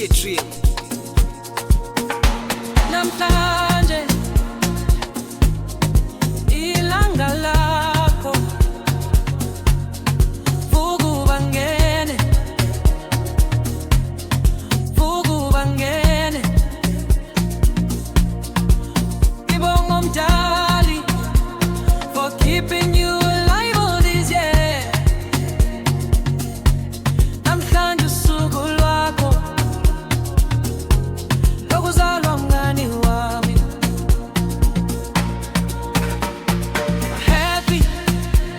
be a dream. Namhlanje ilanga lakho, vuka ubangene, vuka ubangene. Ngibonga umdali for keeping you alive all these years. Namhlanje usuku lwakho lokuzalwa mngani wami. Happy,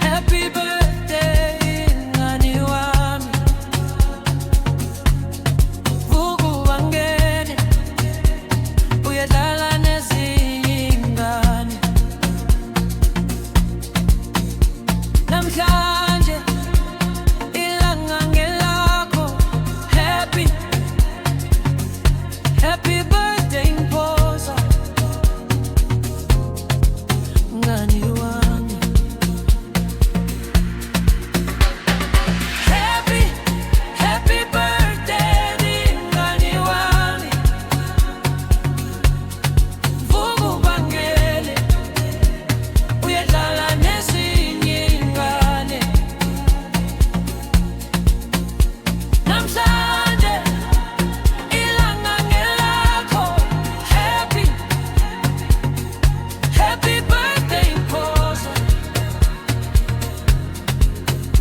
happy birthday mngani wami. Vuka ubangene, uyadlala nezinye izingane. Namhlanje ilanga ngelakho. Happy, happy birthday Mpoza mngani wami. Happy, happy birthday mngani wami. Vuka ubangele, uyadlala nezinye izingane. Namhlanje ilanga ngelakho. Happy, happy birthday Mpoza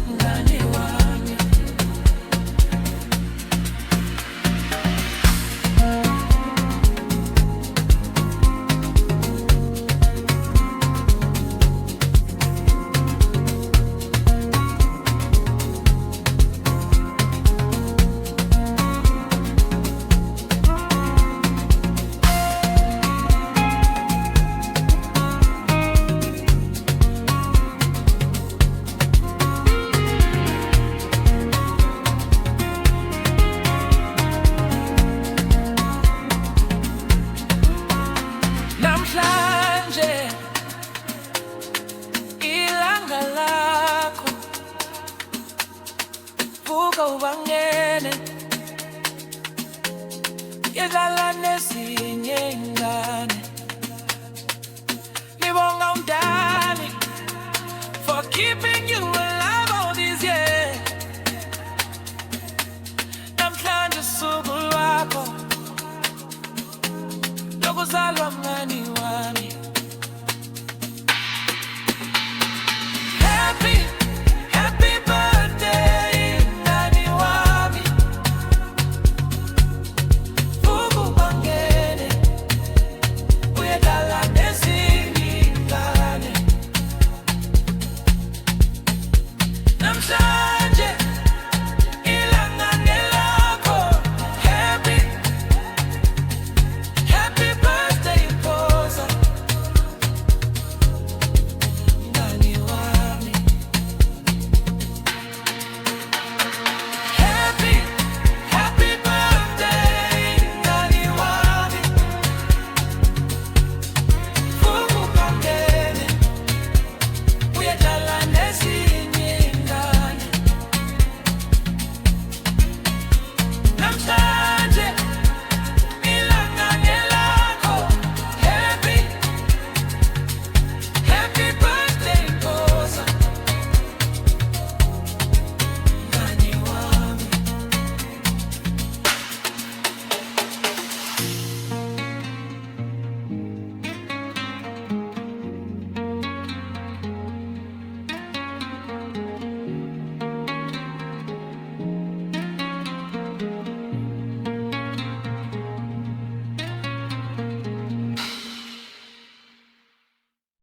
mngani wami. Namhlanje ilanga lakho, vuka ubangene, yadlala nezinye izingane. Ngibonga umdali for keeping you alive all these years. Namhlanje usuku lwakho lokuzalwa mngani